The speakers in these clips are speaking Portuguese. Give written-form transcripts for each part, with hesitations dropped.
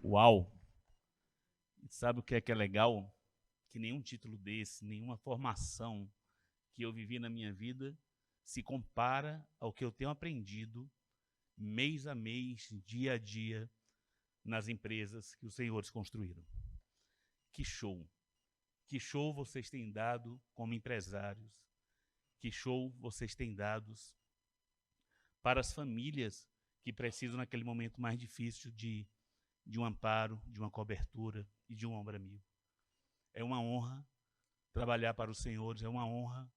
Uau! Sabe o que é legal? Que nenhum título desse, nenhuma formação que eu vivi na minha vida se compara ao que eu tenho aprendido mês a mês, dia a dia, nas empresas que os senhores construíram. Que show! Que show vocês têm dado como empresários. Que show vocês têm dado para as famílias que precisam, naquele momento mais difícil, de um amparo, de uma cobertura e de um ombro amigo. É uma honra trabalhar para os senhores, é uma honra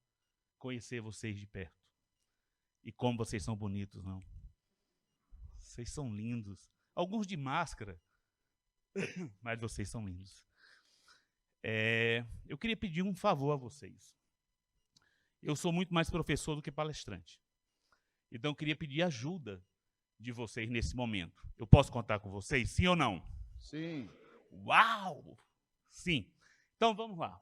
conhecer vocês de perto. E como vocês são bonitos, não? Vocês são lindos. Alguns de máscara, mas vocês são lindos. Eu queria pedir um favor a vocês. Eu sou muito mais professor do que palestrante. Então, eu queria pedir ajuda de vocês nesse momento. Eu posso contar com vocês, sim ou não? Sim. Uau! Sim. Então, vamos lá.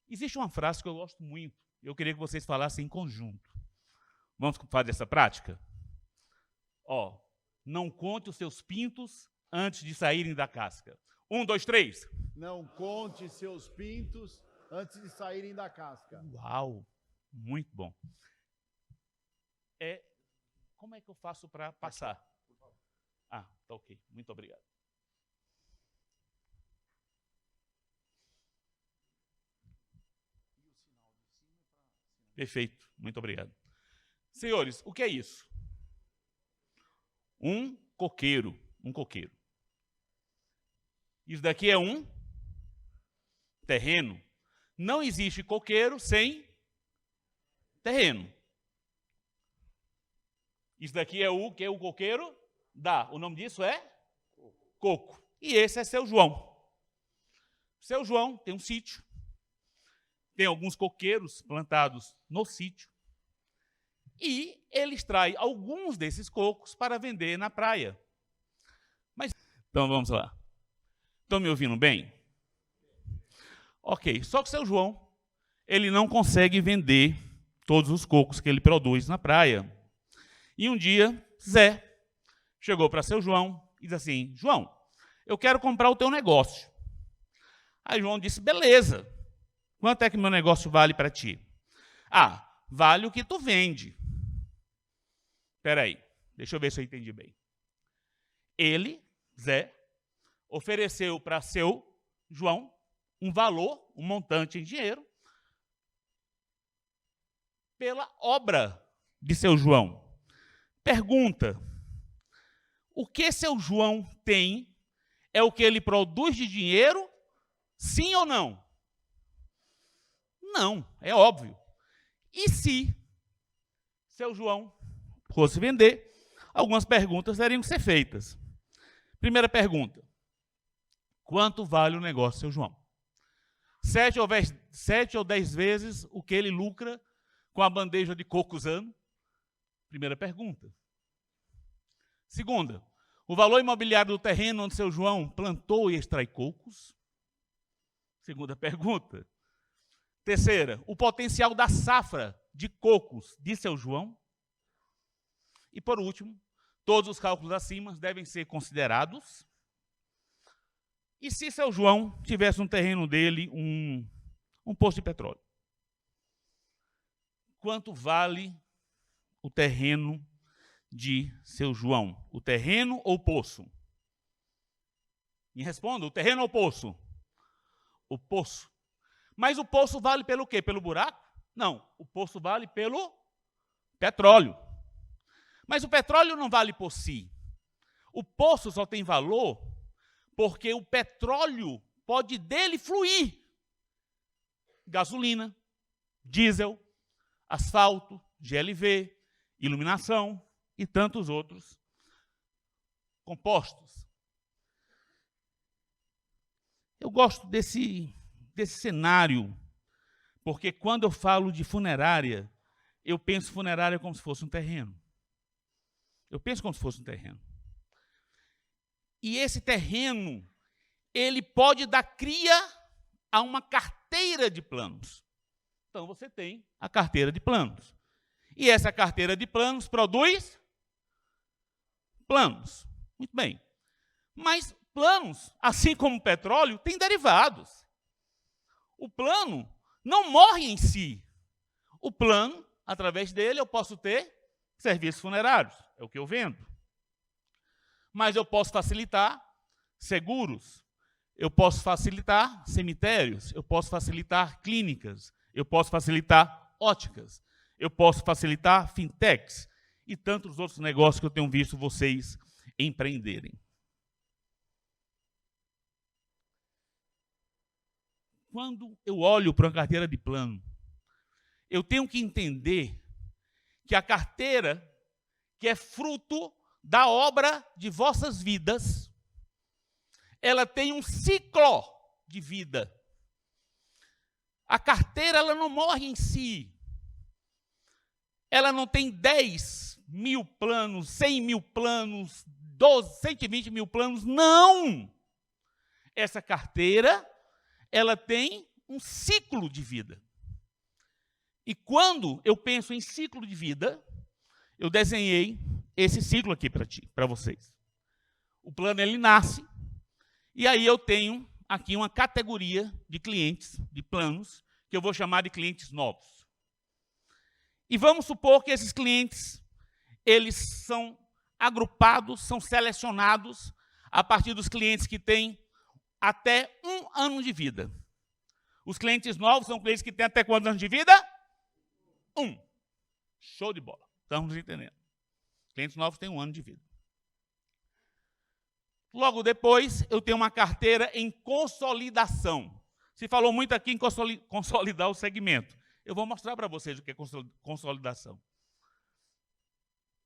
Existe uma frase que eu gosto muito. Eu queria que vocês falassem em conjunto. Vamos fazer essa prática? Não conte os seus pintos antes de saírem da casca. 1, 2, 3. Não conte seus pintos antes de saírem da casca. Uau! Muito bom. Como é que eu faço para passar? Tá ok. Muito obrigado. Perfeito. Muito obrigado. Senhores, o que é isso? Um coqueiro. Isso daqui é um terreno. Não existe coqueiro sem terreno. Isso daqui é o que o coqueiro dá. O nome disso é coco. E esse é seu João. Seu João tem um sítio. Tem alguns coqueiros plantados no sítio. E ele extrai alguns desses cocos para vender na praia. Então, vamos lá. Estão me ouvindo bem? Ok. Só que seu João, ele não consegue vender todos os cocos que ele produz na praia. E um dia, Zé chegou para seu João e disse assim: João, eu quero comprar o teu negócio. Aí João disse: beleza. Quanto é que meu negócio vale para ti? Vale o que tu vende. Espera aí, deixa eu ver se eu entendi bem. Ele, Zé, ofereceu para seu João um valor, um montante em dinheiro, pela obra de seu João. Pergunta: o que seu João tem é o que ele produz de dinheiro? Sim ou não? Não, é óbvio. E se seu João fosse vender, algumas perguntas teriam que ser feitas. Primeira pergunta: quanto vale o negócio, seu João? 7 ou 10 vezes o que ele lucra com a bandeja de coco usando? Primeira pergunta. Segunda: o valor imobiliário do terreno onde seu João plantou e extrai cocos? Segunda pergunta. Terceira: o potencial da safra de cocos de seu João? E, por último, todos os cálculos acima devem ser considerados. E se seu João tivesse no terreno dele um poço de petróleo? Quanto vale o terreno de seu João? O terreno ou o poço? Me responda: o terreno ou o poço? O poço. Mas o poço vale pelo quê? Pelo buraco? Não, o poço vale pelo petróleo. Mas o petróleo não vale por si. O poço só tem valor porque o petróleo pode dele fluir. Gasolina, diesel, asfalto, GLV, iluminação e tantos outros compostos. Eu gosto desse cenário, porque quando eu falo de funerária, eu penso funerária como se fosse um terreno. Eu penso como se fosse um terreno. E esse terreno, ele pode dar cria a uma carteira de planos. Então, você tem a carteira de planos. E essa carteira de planos produz planos. Muito bem. Mas planos, assim como o petróleo, têm derivados. O plano não morre em si. O plano, através dele, eu posso ter serviços funerários, é o que eu vendo. Mas eu posso facilitar seguros, eu posso facilitar cemitérios, eu posso facilitar clínicas, eu posso facilitar óticas, eu posso facilitar fintechs e tantos outros negócios que eu tenho visto vocês empreenderem. Quando eu olho para uma carteira de plano, eu tenho que entender que a carteira, que é fruto da obra de vossas vidas, ela tem um ciclo de vida. A carteira, ela não morre em si. Ela não tem 10 mil planos, 100 mil planos, 12, 120 mil planos. Não! Essa carteira, ela tem um ciclo de vida. E quando eu penso em ciclo de vida, eu desenhei esse ciclo aqui para vocês. O plano, ele nasce, e aí eu tenho aqui uma categoria de clientes, de planos, que eu vou chamar de clientes novos. E vamos supor que esses clientes, eles são agrupados, são selecionados a partir dos clientes que têm até 1 ano de vida. Os clientes novos são clientes que têm até quantos anos de vida? 1. Show de bola. Estamos entendendo. Clientes novos têm 1 ano de vida. Logo depois, eu tenho uma carteira em consolidação. Se falou muito aqui em consolidar o segmento. Eu vou mostrar para vocês o que é consolidação.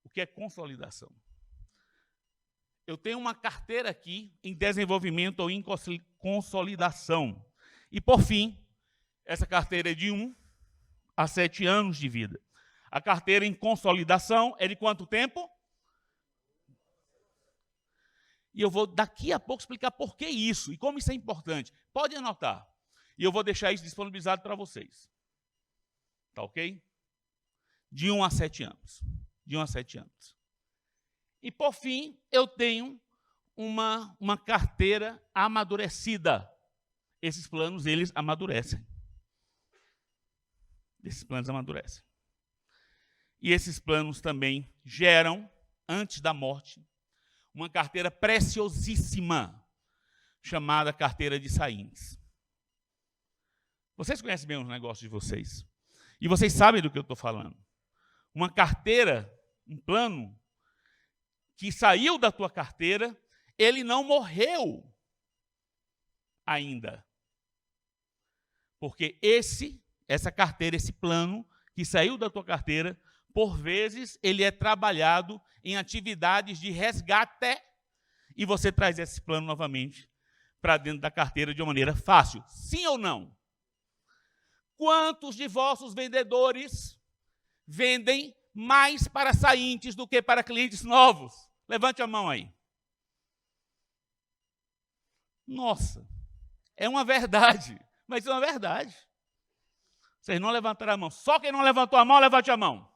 O que é consolidação? Eu tenho uma carteira aqui em desenvolvimento ou em consolidação. E, por fim, essa carteira é de 1 a 7 anos de vida. A carteira em consolidação é de quanto tempo? E eu vou daqui a pouco explicar por que isso e como isso é importante. Pode anotar. E eu vou deixar isso disponibilizado para vocês. Tá ok? De 1 a 7 anos. De 1 a 7 anos. E, por fim, eu tenho uma carteira amadurecida. Esses planos, eles amadurecem. Esses planos amadurecem. E esses planos também geram, antes da morte, uma carteira preciosíssima, chamada carteira de saintes. Vocês conhecem bem os negócios de vocês. E vocês sabem do que eu estou falando. Uma carteira, um plano, que saiu da tua carteira, ele não morreu ainda. Porque essa carteira, esse plano, que saiu da tua carteira, por vezes, ele é trabalhado em atividades de resgate e você traz esse plano novamente para dentro da carteira de uma maneira fácil. Sim ou não? Quantos de vossos vendedores vendem mais para saintes do que para clientes novos? Levante a mão aí. Nossa, é uma verdade, mas é uma verdade. Vocês não levantaram a mão. Só quem não levantou a mão, levante a mão.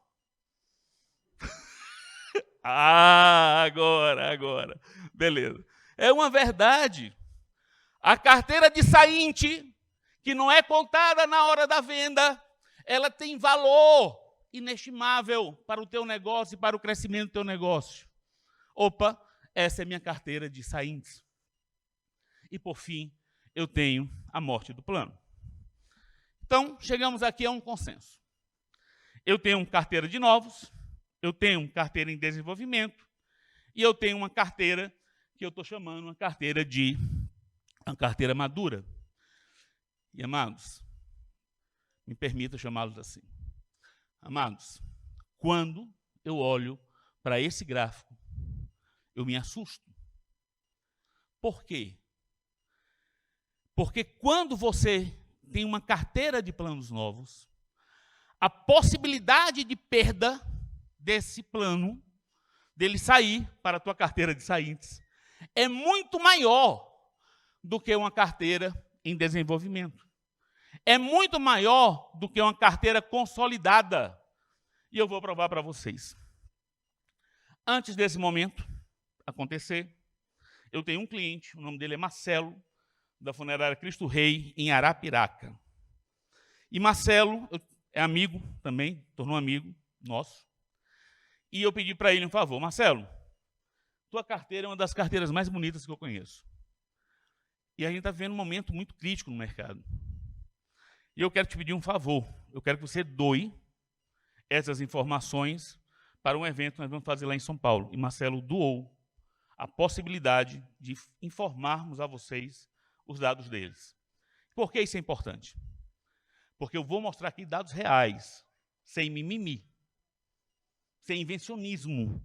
Agora. Beleza. É uma verdade. A carteira de sainte, que não é contada na hora da venda, ela tem valor inestimável para o teu negócio e para o crescimento do teu negócio. Opa, essa é minha carteira de saintes. E, por fim, eu tenho a morte do plano. Então, chegamos aqui a um consenso. Eu tenho uma carteira de novos, eu tenho uma carteira em desenvolvimento e eu tenho uma carteira que eu estou chamando uma carteira madura. E, amados, me permita chamá-los assim. Amados, quando eu olho para esse gráfico, eu me assusto. Por quê? Porque quando você tem uma carteira de planos novos, a possibilidade de perda desse plano, dele sair para a tua carteira de saintes, é muito maior do que uma carteira em desenvolvimento. É muito maior do que uma carteira consolidada. E eu vou provar para vocês. Antes desse momento, acontecer. Eu tenho um cliente, o nome dele é Marcelo, da funerária Cristo Rei, em Arapiraca. E Marcelo é amigo também, tornou amigo nosso. E eu pedi para ele um favor. Marcelo, tua carteira é uma das carteiras mais bonitas que eu conheço. E a gente está vivendo um momento muito crítico no mercado. E eu quero te pedir um favor. Eu quero que você doe essas informações para um evento que nós vamos fazer lá em São Paulo. E Marcelo doou a possibilidade de informarmos a vocês os dados deles. Por que isso é importante? Porque eu vou mostrar aqui dados reais, sem mimimi, sem invencionismo.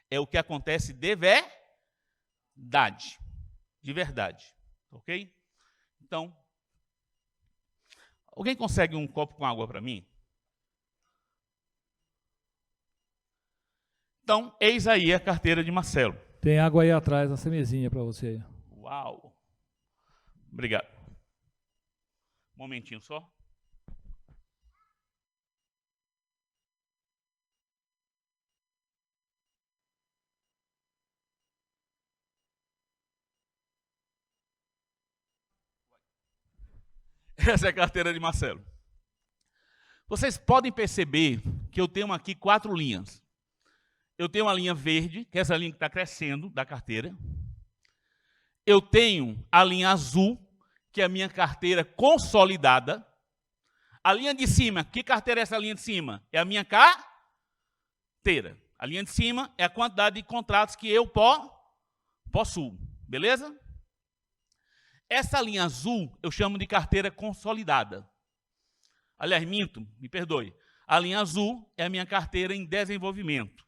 É o que acontece de verdade, ok? Então, alguém consegue um copo com água para mim? Então, eis aí a carteira de Marcelo. Tem água aí atrás, nessa mesinha para você. Uau! Obrigado. Um momentinho só. Essa é a carteira de Marcelo. Vocês podem perceber que eu tenho aqui 4 linhas. Eu tenho uma linha verde, que é essa linha que está crescendo da carteira. Eu tenho a linha azul, que é a minha carteira consolidada. A linha de cima, que carteira é essa linha de cima? É a minha carteira. A linha de cima é a quantidade de contratos que eu possuo. Beleza? Essa linha azul eu chamo de carteira consolidada. Aliás, minto, me perdoe. A linha azul é a minha carteira em desenvolvimento.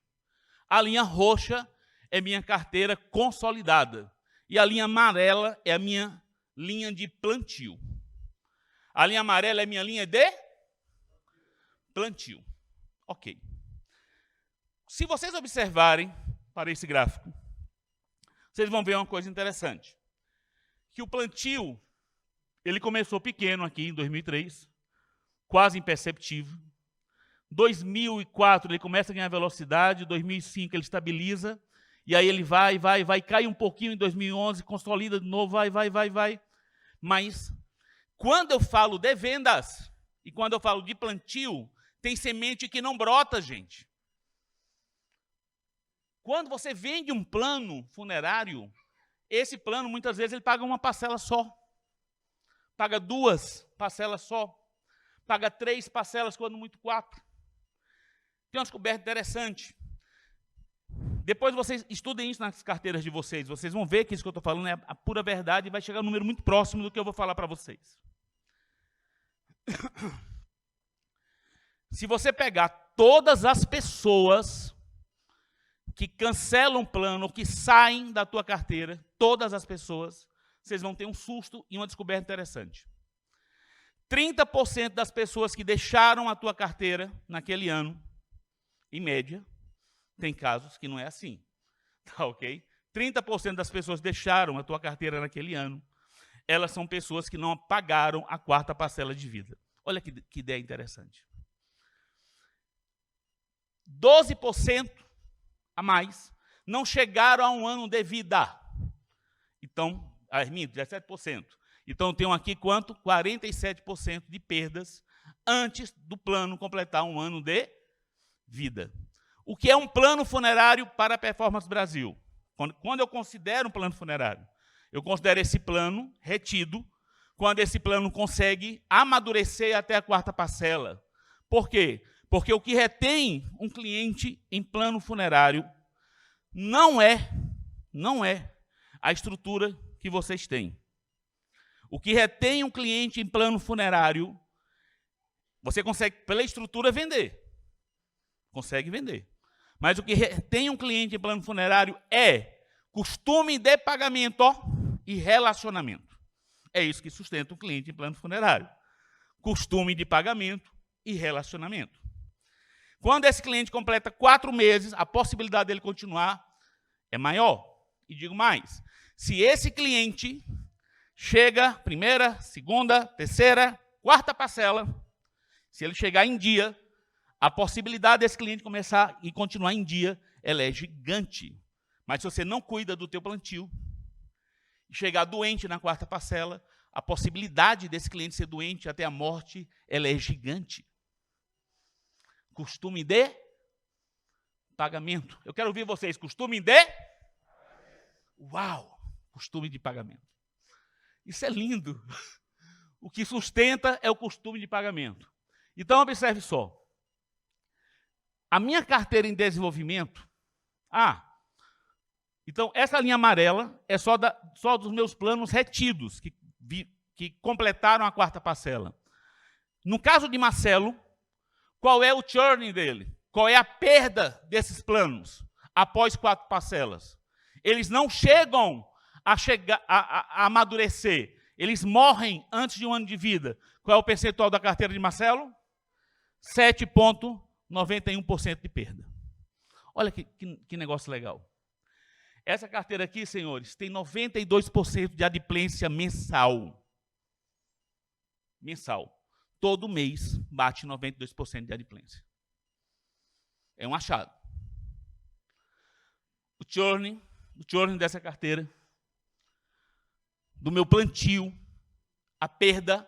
A linha roxa é minha carteira consolidada. E a linha amarela é a minha linha de plantio. A linha amarela é minha linha de plantio. Ok. Se vocês observarem para esse gráfico, vocês vão ver uma coisa interessante. Que o plantio, ele começou pequeno aqui em 2003, quase imperceptível. 2004 ele começa a ganhar velocidade, 2005 ele estabiliza, e aí ele vai, cai um pouquinho em 2011, consolida de novo, vai. Mas, quando eu falo de vendas, e quando eu falo de plantio, tem semente que não brota, gente. Quando você vende um plano funerário, esse plano, muitas vezes, ele paga uma parcela só. Paga 2 parcelas só. Paga 3 parcelas, quando muito 4. Tem uma descoberta interessante. Depois vocês estudem isso nas carteiras de vocês. Vocês vão ver que isso que eu estou falando é a pura verdade e vai chegar a um número muito próximo do que eu vou falar para vocês. Se você pegar todas as pessoas que cancelam o plano, ou que saem da tua carteira, todas as pessoas, vocês vão ter um susto e uma descoberta interessante. 30% das pessoas que deixaram a tua carteira naquele ano, em média, tem casos que não é assim, tá ok? 30% das pessoas deixaram a tua carteira naquele ano, elas são pessoas que não pagaram a 4ª parcela de vida. Olha que ideia interessante. 12% a mais não chegaram a um ano de vida. Então, 17%. Então, eu tenho aqui quanto? 47% de perdas antes do plano completar um ano de vida. O que é um plano funerário para a Performance Brasil? Quando eu considero um plano funerário, eu considero esse plano retido, quando esse plano consegue amadurecer até a 4ª parcela. Por quê? Porque o que retém um cliente em plano funerário não é a estrutura que vocês têm. O que retém um cliente em plano funerário, você consegue, pela estrutura, vender. Consegue vender. Mas o que retém um cliente em plano funerário é costume de pagamento e relacionamento. É isso que sustenta o cliente em plano funerário. Costume de pagamento e relacionamento. Quando esse cliente completa 4 meses, a possibilidade dele continuar é maior. E digo mais, se esse cliente chega 1ª, 2ª, 3ª, 4ª parcela, se ele chegar em dia, a possibilidade desse cliente começar e continuar em dia, ela é gigante. Mas se você não cuida do teu plantio, e chegar doente na quarta parcela, a possibilidade desse cliente ser doente até a morte, ela é gigante. Costume de pagamento. Eu quero ouvir vocês, costume de... Uau! Costume de pagamento. Isso é lindo. O que sustenta é o costume de pagamento. Então, observe só. A minha carteira em desenvolvimento... então, essa linha amarela é só dos meus planos retidos, que completaram a quarta parcela. No caso de Marcelo, qual é o churn dele? Qual é a perda desses planos após 4 parcelas? Eles não chegam a amadurecer. Eles morrem antes de 1 ano de vida. Qual é o percentual da carteira de Marcelo? 7,91% de perda. Olha que negócio legal. Essa carteira aqui, senhores, tem 92% de adimplência mensal. Mensal. Todo mês bate 92% de adimplência. É um achado. O churn dessa carteira, do meu plantio, a perda,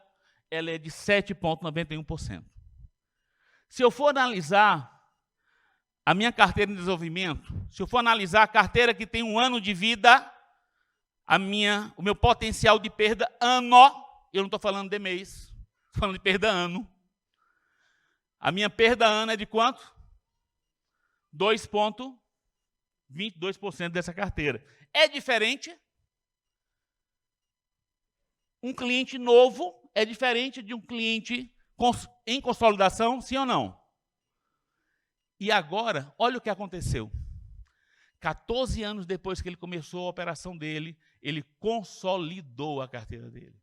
ela é de 7,91%. Se eu for analisar a minha carteira de desenvolvimento, se eu for analisar a carteira que tem 1 ano de vida, o meu potencial de perda ano, eu não estou falando de mês, estou falando de perda ano. A minha perda ano é de quanto? 2,22% dessa carteira. É diferente? Um cliente novo é diferente de um cliente em consolidação, sim ou não? E agora, olha o que aconteceu. 14 anos depois que ele começou a operação dele, ele consolidou a carteira dele.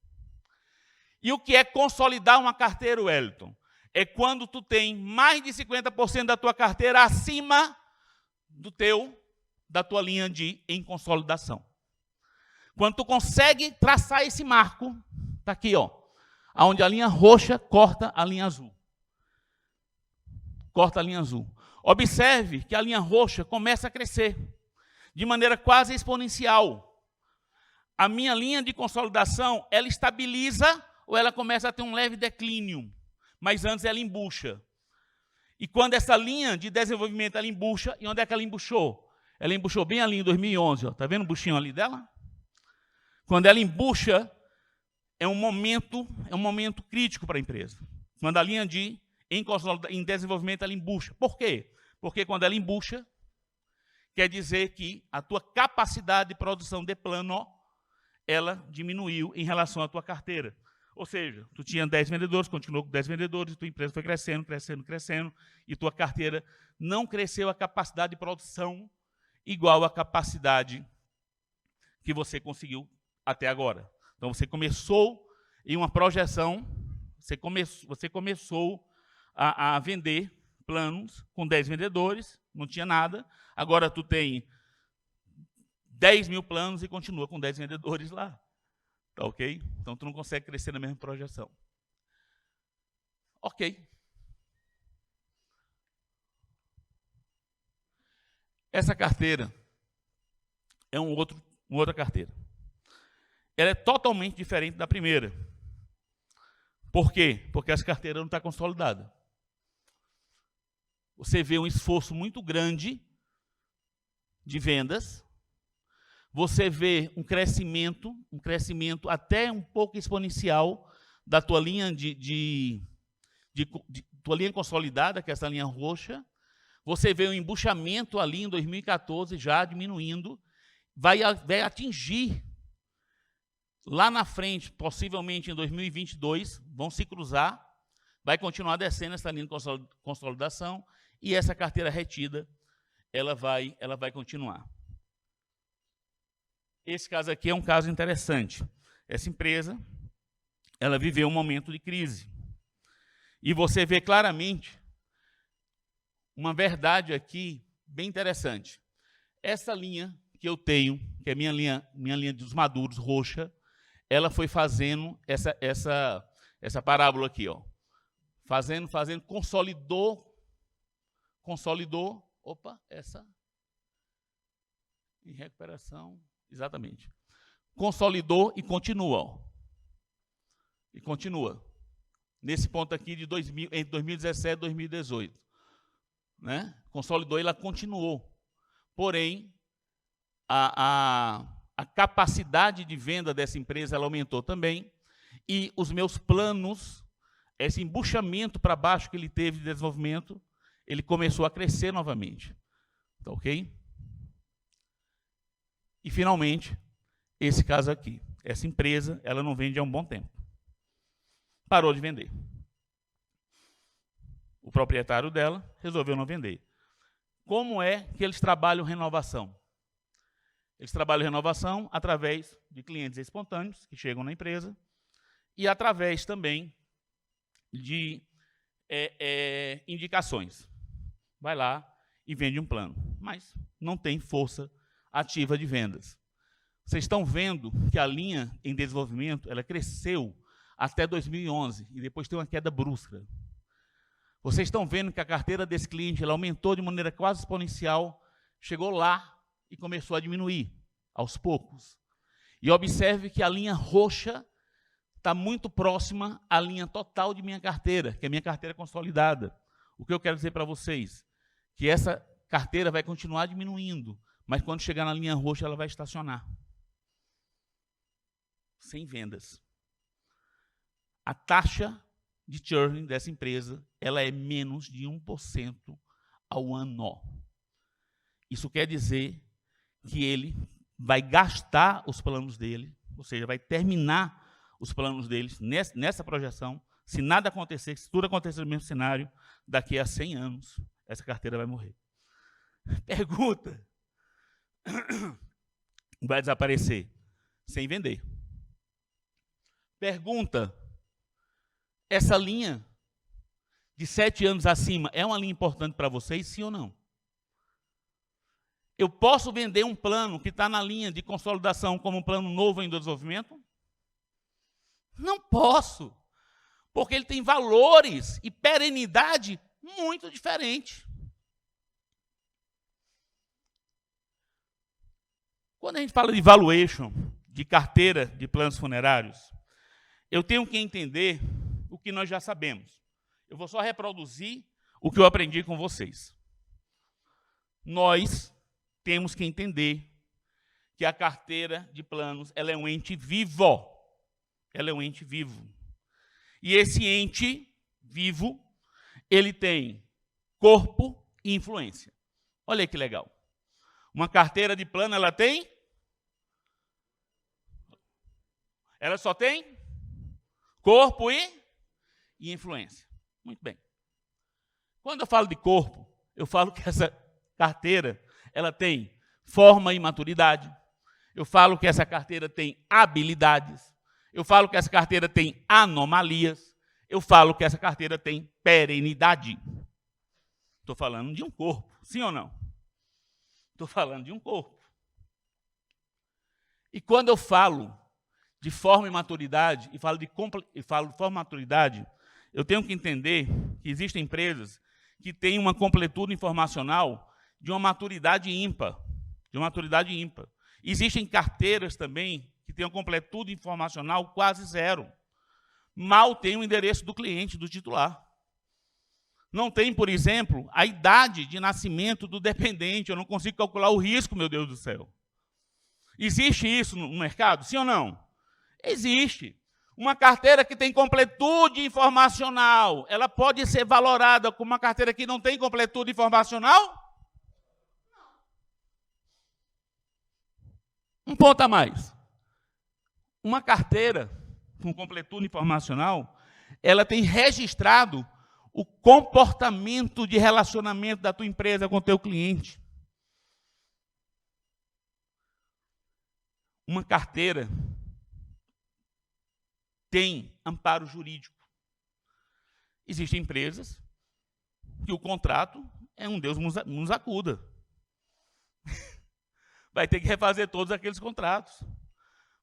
E o que é consolidar uma carteira, Wellington? É quando tu tem mais de 50% da tua carteira acima da tua linha em consolidação. Quando tu consegue traçar esse marco, está aqui, onde a linha roxa corta a linha azul. Corta a linha azul. Observe que a linha roxa começa a crescer de maneira quase exponencial. A minha linha de consolidação, ela estabiliza ou ela começa a ter um leve declínio, mas antes ela embucha. E quando essa linha de desenvolvimento ela embucha, e onde é que ela embuchou? Ela embuchou bem ali em 2011, está vendo o buchinho ali dela? Quando ela embucha, é um momento crítico para a empresa. Quando a linha em desenvolvimento ela embucha. Por quê? Porque quando ela embucha, quer dizer que a tua capacidade de produção de plano, ela diminuiu em relação à tua carteira. Ou seja, tu tinha 10 vendedores, continuou com 10 vendedores, tua empresa foi crescendo, crescendo, crescendo, e tua carteira não cresceu a capacidade de produção igual à capacidade que você conseguiu até agora. Então, você começou em uma projeção, você começou a vender planos com 10 vendedores, não tinha nada, agora tu tem 10 mil planos e continua com 10 vendedores lá. Tá ok? Então, tu não consegue crescer na mesma projeção. Ok. Essa carteira é uma outra carteira. Ela é totalmente diferente da primeira. Por quê? Porque essa carteira não está consolidada. Você vê um esforço muito grande de vendas, você vê um crescimento até um pouco exponencial da tua linha tua linha consolidada, que é essa linha roxa. Você vê um embuchamento ali em 2014 já diminuindo, vai atingir lá na frente, possivelmente em 2022, vão se cruzar, vai continuar descendo essa linha de consolidação e essa carteira retida, ela vai continuar. Esse caso aqui é um caso interessante. Essa empresa, ela viveu um momento de crise. E você vê claramente uma verdade aqui bem interessante. Essa linha que eu tenho, que é minha linha dos maduros roxa, ela foi fazendo essa parábola aqui, ó. Fazendo, consolidou. Opa, essa Em recuperação, exatamente. Consolidou e continua. Ó. E continua. Nesse ponto aqui de entre 2017 e 2018. Né? Consolidou e ela continuou. Porém, a capacidade de venda dessa empresa ela aumentou também. E os meus planos, esse embuchamento para baixo que ele teve de desenvolvimento, ele começou a crescer novamente. Tá ok? E, finalmente, esse caso aqui. Essa empresa, ela não vende há um bom tempo. Parou de vender. O proprietário dela resolveu não vender. Como é que eles trabalham renovação? Eles trabalham renovação através de clientes espontâneos que chegam na empresa e através também de indicações. Vai lá e vende um plano, mas não tem força ativa de vendas. Vocês estão vendo que a linha em desenvolvimento ela cresceu até 2011 e depois tem uma queda brusca. Vocês estão vendo que a carteira desse cliente ela aumentou de maneira quase exponencial, chegou lá e começou a diminuir aos poucos. E observe que a linha roxa está muito próxima à linha total de minha carteira, que é a minha carteira consolidada. O que eu quero dizer para vocês? Que essa carteira vai continuar diminuindo, mas quando chegar na linha roxa ela vai estacionar. Sem vendas. A taxa de churn dessa empresa ela é menos de 1% ao ano. Isso quer dizer que ele vai gastar os planos dele, ou seja, vai terminar os planos deles nessa projeção. Se nada acontecer, se tudo acontecer no mesmo cenário, daqui a 100 anos, essa carteira vai morrer. Pergunta. Vai desaparecer sem vender. Pergunta. Essa linha de 7 anos acima é uma linha importante para vocês, sim ou não? Eu posso vender um plano que está na linha de consolidação como um plano novo em desenvolvimento? Não posso, porque ele tem valores e perenidade muito diferentes. Quando a gente fala de valuation, de carteira de planos funerários, eu tenho que entender o que nós já sabemos. Eu vou só reproduzir o que eu aprendi com vocês. Nós temos que entender que a carteira de planos ela é um ente vivo. Ela é um ente vivo. E esse ente vivo, ele tem corpo e influência. Olha que legal. Uma carteira de plano, ela tem? Ela só tem corpo e influência. Muito bem. Quando eu falo de corpo, eu falo que essa carteira ela tem forma e maturidade. Eu falo que essa carteira tem habilidades. Eu falo que essa carteira tem anomalias. Eu falo que essa carteira tem perenidade. Estou falando de um corpo, sim ou não? Estou falando de um corpo. E quando eu falo de forma e maturidade, e falo de forma e maturidade, eu tenho que entender que existem empresas que têm uma completude informacional de uma maturidade ímpar. Existem carteiras também que têm uma completude informacional quase zero. Mal tem o endereço do cliente, do titular. Não tem, por exemplo, a idade de nascimento do dependente. Eu não consigo calcular o risco, meu Deus do céu. Existe isso no mercado? Sim ou não? Existe. Uma carteira que tem completude informacional, ela pode ser valorada como uma carteira que não tem completude informacional? Não. Um ponto a mais. Uma carteira com completude informacional, ela tem registrado o comportamento de relacionamento da tua empresa com o teu cliente. Uma carteira tem amparo jurídico. Existem empresas que o contrato é um Deus nos acuda. Vai ter que refazer todos aqueles contratos.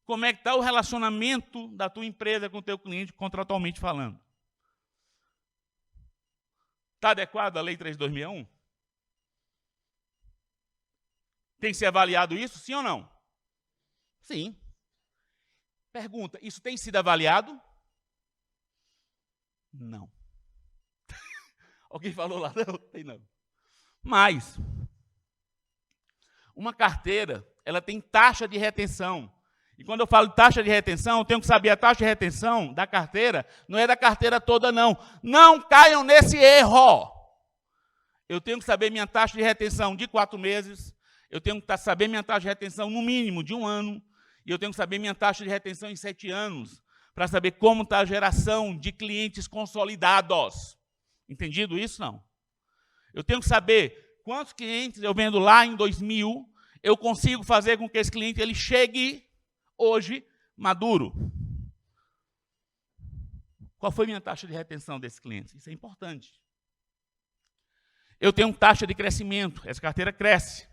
Como é que está o relacionamento da tua empresa com o teu cliente, contratualmente falando? Está adequado à Lei 3.2001? Tem que ser avaliado isso, sim ou não? Sim. Pergunta, isso tem sido avaliado? Não. Alguém falou lá? Não, tem não. Mas, uma carteira, ela tem taxa de retenção. E quando eu falo de taxa de retenção, eu tenho que saber a taxa de retenção da carteira, não é da carteira toda, não. Não caiam nesse erro. Eu tenho que saber minha taxa de retenção de 4 meses, eu tenho que saber minha taxa de retenção no mínimo de 1 ano, e eu tenho que saber minha taxa de retenção em 7 anos, para saber como está a geração de clientes consolidados. Entendido isso? Não. Eu tenho que saber quantos clientes eu vendo lá em 2000, eu consigo fazer com que esse cliente ele chegue hoje maduro. Qual foi minha taxa de retenção desse cliente? Isso é importante. Eu tenho taxa de crescimento, essa carteira cresce.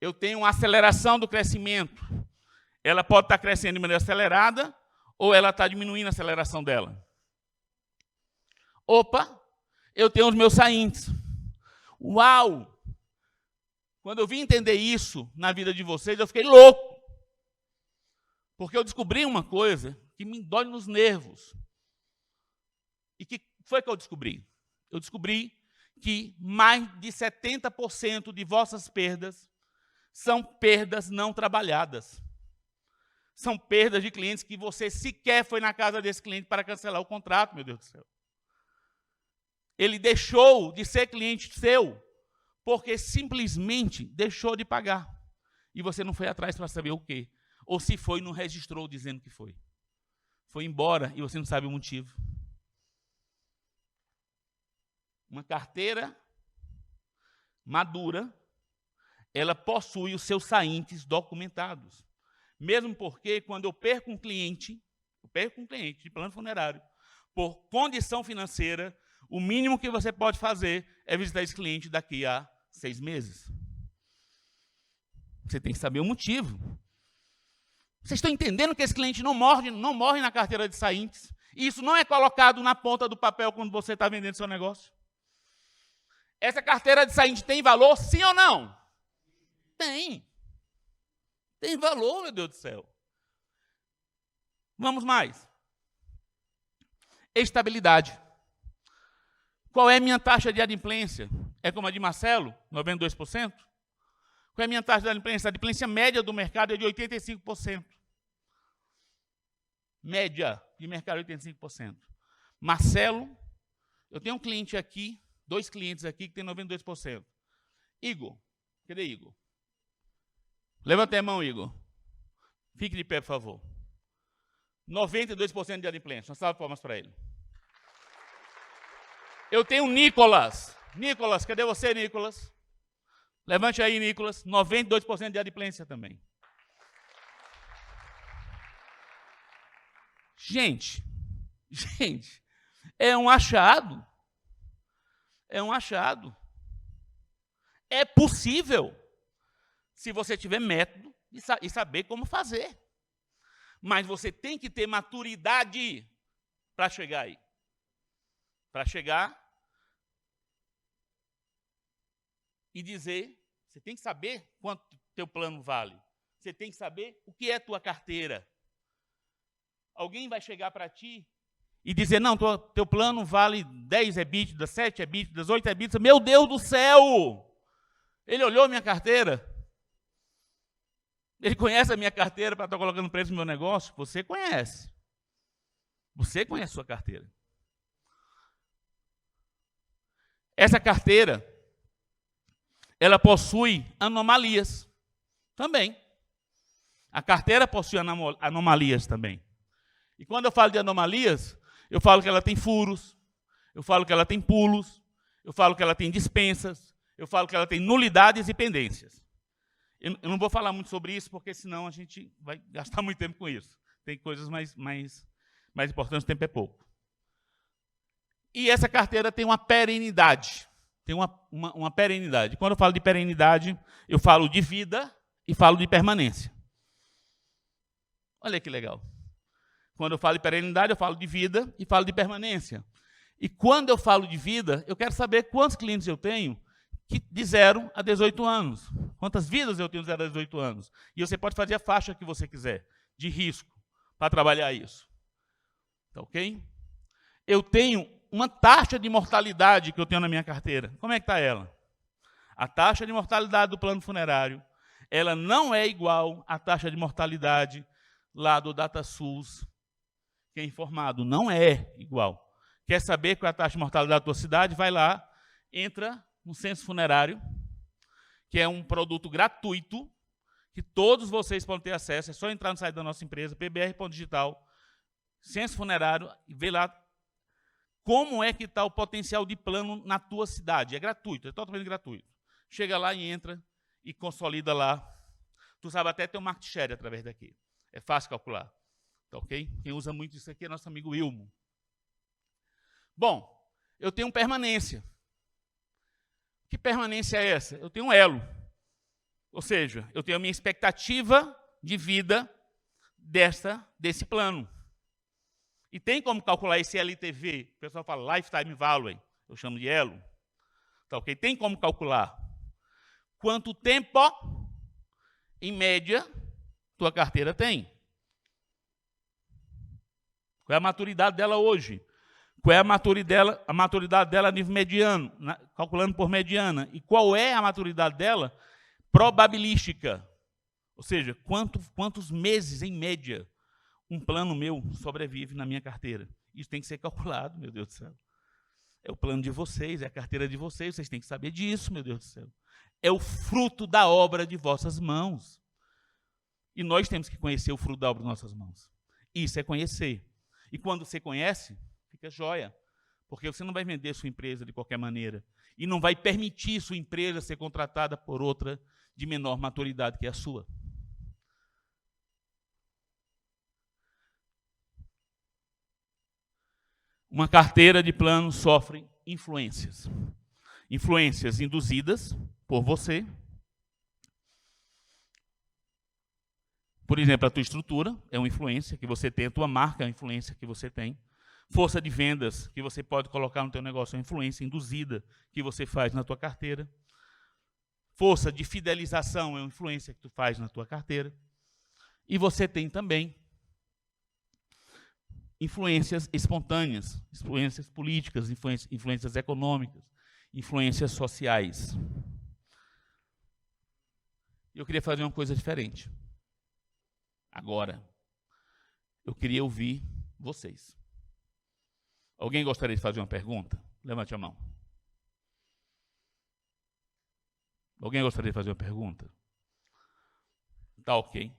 Eu tenho uma aceleração do crescimento. Ela pode estar crescendo de maneira acelerada ou ela está diminuindo a aceleração dela. Opa, eu tenho os meus saintes. Uau! Quando eu vim entender isso na vida de vocês, eu fiquei louco. Porque eu descobri uma coisa que me dói nos nervos. E que foi que eu descobri? Eu descobri que mais de 70% de vossas perdas são perdas não trabalhadas. São perdas de clientes que você sequer foi na casa desse cliente para cancelar o contrato, meu Deus do céu. Ele deixou de ser cliente seu porque simplesmente deixou de pagar. E você não foi atrás para saber o quê. Ou se foi, não registrou dizendo que foi. Foi embora e você não sabe o motivo. Uma carteira madura, ela possui os seus saintes documentados. Mesmo porque, quando eu perco um cliente de plano funerário, por condição financeira, o mínimo que você pode fazer é visitar esse cliente daqui a 6 meses. Você tem que saber o motivo. Vocês estão entendendo que esse cliente não morre na carteira de saintes? E isso não é colocado na ponta do papel quando você está vendendo seu negócio? Essa carteira de saintes tem valor, sim ou não? Tem. Tem valor, meu Deus do céu. Vamos mais. Estabilidade. Qual é a minha taxa de adimplência? É como a de Marcelo, 92%? Qual é a minha taxa de adimplência? A adimplência média do mercado é de 85%. Média de mercado, 85%. Marcelo, eu tenho um cliente aqui, 2 clientes aqui, que tem 92%. Igor, cadê Igor? Levanta a mão, Igor. Fique de pé, por favor. 92% de adimplência. Uma salva de palmas para ele. Eu tenho o Nicolas. Nicolas, cadê você, Nicolas? Levante aí, Nicolas. 92% de adimplência também. Gente, é um achado. É um achado. É possível, se você tiver método e saber como fazer. Mas você tem que ter maturidade para chegar aí. Para chegar e dizer, você tem que saber quanto teu plano vale. Você tem que saber o que é tua carteira. Alguém vai chegar para ti e dizer, não, teu plano vale 10 EBITDA, 7 EBITDA, 8 EBITDA. Meu Deus do céu! Ele olhou minha carteira. Ele conhece a minha carteira para estar colocando preço no meu negócio? Você conhece. Você conhece a sua carteira. Essa carteira, ela possui anomalias também. A carteira possui anomalias também. E quando eu falo de anomalias, eu falo que ela tem furos, eu falo que ela tem pulos, eu falo que ela tem dispensas, eu falo que ela tem nulidades e pendências. Eu não vou falar muito sobre isso, porque senão a gente vai gastar muito tempo com isso. Tem coisas mais importantes, o tempo é pouco. E essa carteira tem uma perenidade. Tem uma perenidade. Quando eu falo de perenidade, eu falo de vida e falo de permanência. Olha que legal. Quando eu falo de perenidade, eu falo de vida e falo de permanência. E quando eu falo de vida, eu quero saber quantos clientes eu tenho de 0 a 18 anos. Quantas vidas eu tenho de 0 a 18 anos? E você pode fazer a faixa que você quiser, de risco, para trabalhar isso. Tá ok? Eu tenho uma taxa de mortalidade que eu tenho na minha carteira. Como é que está ela? A taxa de mortalidade do plano funerário, ela não é igual à taxa de mortalidade lá do DataSUS, que é informado. Não é igual. Quer saber qual é a taxa de mortalidade da tua cidade? Vai lá, entra no censo funerário, que é um produto gratuito, que todos vocês podem ter acesso. É só entrar no site da nossa empresa, pbr.digital, censo funerário, e ver lá como é que está o potencial de plano na tua cidade. É gratuito, é totalmente gratuito. Chega lá e entra e consolida lá. Tu sabe até ter um market share através daqui. É fácil calcular. Tá ok? Quem usa muito isso aqui é nosso amigo Wilmo. Bom, eu tenho permanência. Que permanência é essa? Eu tenho um elo. Ou seja, eu tenho a minha expectativa de vida desse plano. E tem como calcular esse LTV? O pessoal fala Lifetime Value, eu chamo de elo. Tá ok? Tem como calcular quanto tempo, em média, tua carteira tem. Qual é a maturidade dela hoje? Qual é a maturidade dela a nível mediano, calculando por mediana? E qual é a maturidade dela probabilística? Ou seja, quantos meses, em média, um plano meu sobrevive na minha carteira? Isso tem que ser calculado, meu Deus do céu. É o plano de vocês, é a carteira de vocês têm que saber disso, meu Deus do céu. É o fruto da obra de vossas mãos. E nós temos que conhecer o fruto da obra de nossas mãos. Isso é conhecer. E quando você conhece, fica jóia, porque você não vai vender sua empresa de qualquer maneira e não vai permitir sua empresa ser contratada por outra de menor maturidade que a sua. Uma carteira de plano sofre influências. Influências induzidas por você. Por exemplo, a tua estrutura é uma influência que você tem, a tua marca é uma influência que você tem. Força de vendas que você pode colocar no teu negócio é uma influência induzida que você faz na tua carteira. Força de fidelização é uma influência que tu faz na tua carteira. E você tem também influências espontâneas, influências políticas, influências econômicas, influências sociais. Eu queria fazer uma coisa diferente. Agora, eu queria ouvir vocês. Alguém gostaria de fazer uma pergunta? Levante a mão. Alguém gostaria de fazer uma pergunta? Tá ok.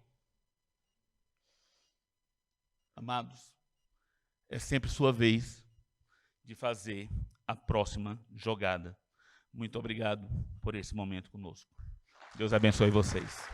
Amados, é sempre sua vez de fazer a próxima jogada. Muito obrigado por esse momento conosco. Deus abençoe vocês.